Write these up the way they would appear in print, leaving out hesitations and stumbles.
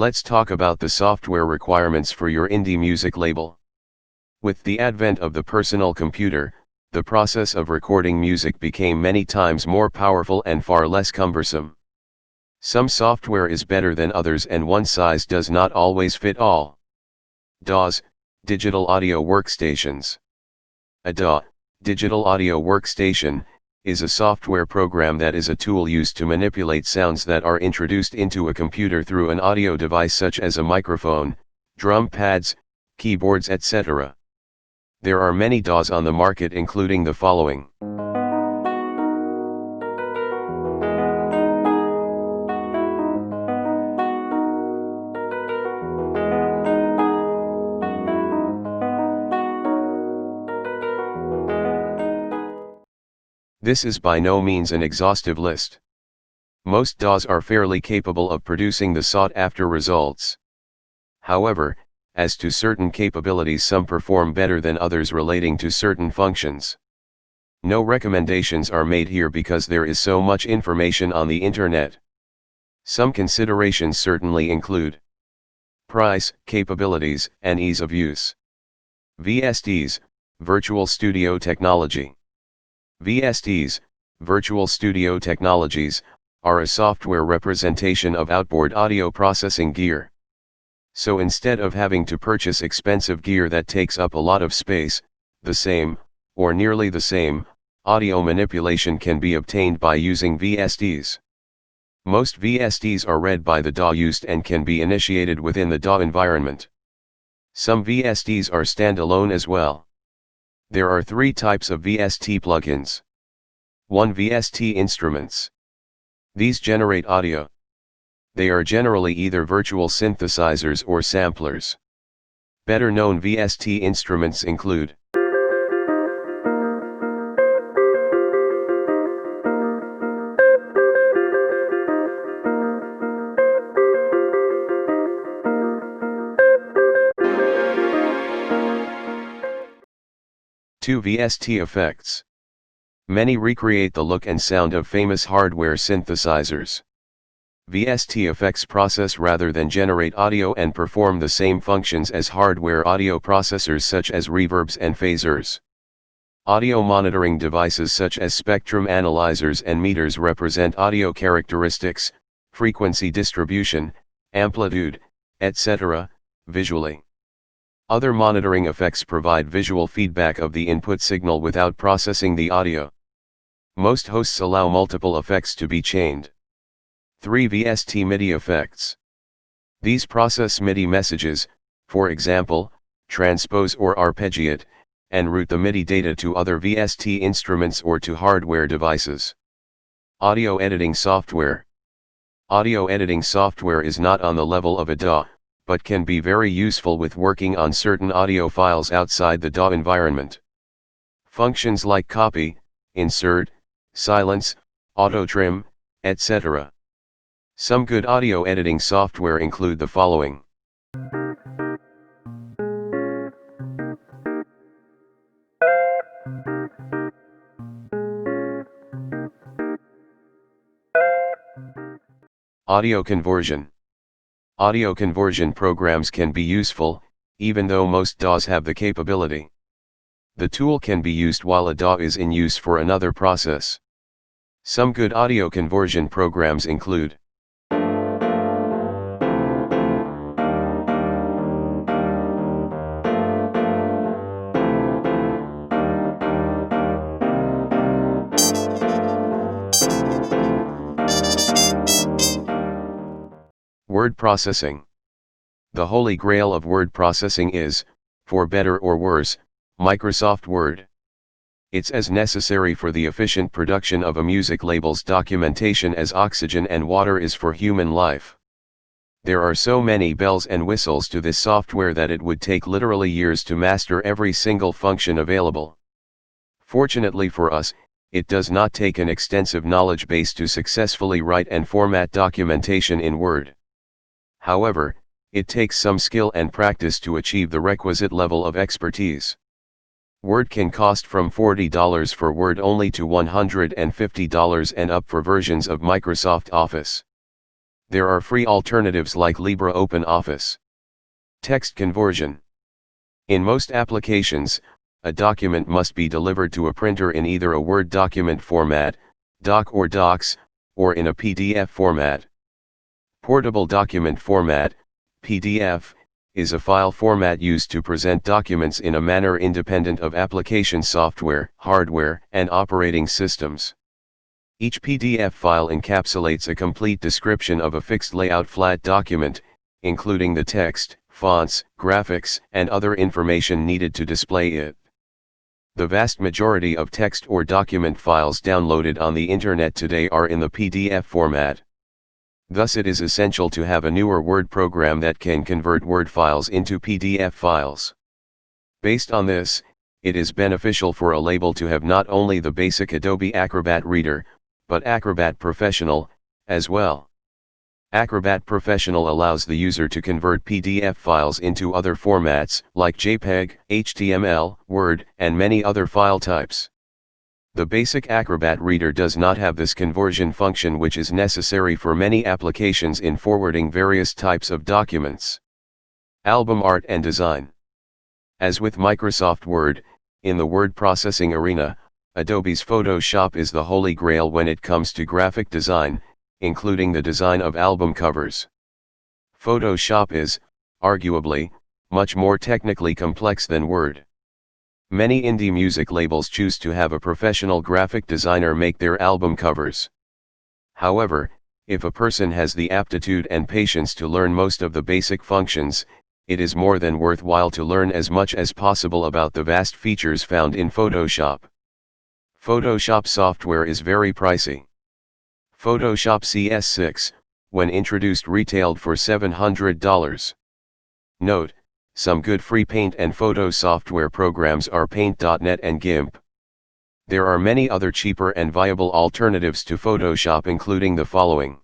Let's talk about the software requirements for your indie music label. With the advent of the personal computer, the process of recording music became many times more powerful and far less cumbersome. Some software is better than others and one size does not always fit all. DAWs, Digital Audio Workstations. A DAW, Digital Audio Workstation, is a software program that is a tool used to manipulate sounds that are introduced into a computer through an audio device such as a microphone, drum pads, keyboards, etc. There are many DAWs on the market, including the following. This is by no means an exhaustive list. Most DAWs are fairly capable of producing the sought-after results. However, as to certain capabilities, some perform better than others relating to certain functions. No recommendations are made here because there is so much information on the internet. Some considerations certainly include price, capabilities, and ease of use. VSTs, Virtual Studio Technology. VSTs, Virtual Studio Technologies, are a software representation of outboard audio processing gear. So instead of having to purchase expensive gear that takes up a lot of space, the same, or nearly the same, audio manipulation can be obtained by using VSTs. Most VSTs are read by the DAW used and can be initiated within the DAW environment. Some VSTs are standalone as well. There are three types of VST plugins. 1. VST instruments. These generate audio. They are generally either virtual synthesizers or samplers. Better known VST instruments include 2. VST effects. Many recreate the look and sound of famous hardware synthesizers. VST effects process rather than generate audio and perform the same functions as hardware audio processors such as reverbs and phasers. Audio monitoring devices such as spectrum analyzers and meters represent audio characteristics, frequency distribution, amplitude, etc., visually. Other monitoring effects provide visual feedback of the input signal without processing the audio. Most hosts allow multiple effects to be chained. 3. VST MIDI effects. These process MIDI messages, for example, transpose or arpeggiate, and route the MIDI data to other VST instruments or to hardware devices. Audio editing software. Audio editing software is not on the level of a DAW, but can be very useful with working on certain audio files outside the DAW environment. Functions like copy, insert, silence, auto trim, etc. Some good audio editing software include the following. Audio conversion. Audio conversion programs can be useful, even though most DAWs have the capability. The tool can be used while a DAW is in use for another process. Some good audio conversion programs include word processing. The holy grail of word processing is, for better or worse, Microsoft Word. It's as necessary for the efficient production of a music label's documentation as oxygen and water is for human life. There are so many bells and whistles to this software that it would take literally years to master every single function available. Fortunately for us, it does not take an extensive knowledge base to successfully write and format documentation in Word. However, it takes some skill and practice to achieve the requisite level of expertise. Word can cost from $40 for Word only to $150 and up for versions of Microsoft Office. There are free alternatives like LibreOffice. Text conversion. In most applications, a document must be delivered to a printer in either a Word document format, doc or docs, or in a PDF format. Portable document format, PDF, is a file format used to present documents in a manner independent of application software, hardware, and operating systems. Each PDF file encapsulates a complete description of a fixed layout flat document, including the text, fonts, graphics, and other information needed to display it. The vast majority of text or document files downloaded on the internet today are in the PDF format. Thus it is essential to have a newer Word program that can convert Word files into PDF files. Based on this, it is beneficial for a label to have not only the basic Adobe Acrobat Reader, but Acrobat Professional, as well. Acrobat Professional allows the user to convert PDF files into other formats, like JPEG, HTML, Word, and many other file types. The basic Acrobat Reader does not have this conversion function, which is necessary for many applications in forwarding various types of documents. Album art and design. As with Microsoft Word, in the word processing arena, Adobe's Photoshop is the holy grail when it comes to graphic design, including the design of album covers. Photoshop is, arguably, much more technically complex than Word. Many indie music labels choose to have a professional graphic designer make their album covers. However, if a person has the aptitude and patience to learn most of the basic functions, it is more than worthwhile to learn as much as possible about the vast features found in Photoshop. Photoshop software is very pricey. Photoshop CS6, when introduced, retailed for $700. Note: some good free Paint and photo software programs are Paint.net and GIMP. There are many other cheaper and viable alternatives to Photoshop, including the following.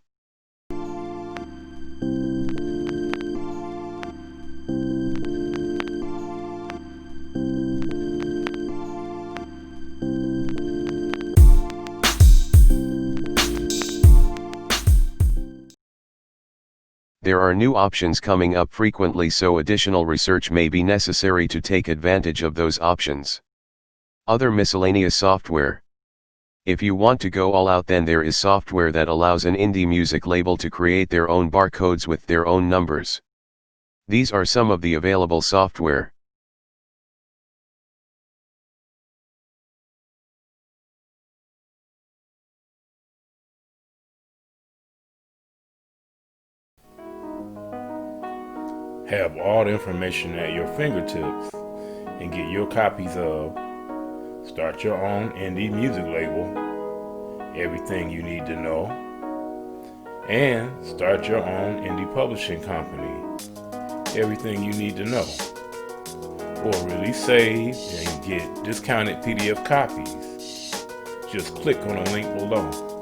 There are new options coming up frequently, so additional research may be necessary to take advantage of those options. Other miscellaneous software. If you want to go all out, then there is software that allows an indie music label to create their own barcodes with their own numbers. These are some of the available software. Have all the information at your fingertips and get your copies of Start Your Own Indie Music Label, Everything You Need to Know, and Start Your Own Indie Publishing Company, Everything You Need to Know. Or really save and get discounted PDF copies. Just click on the link below.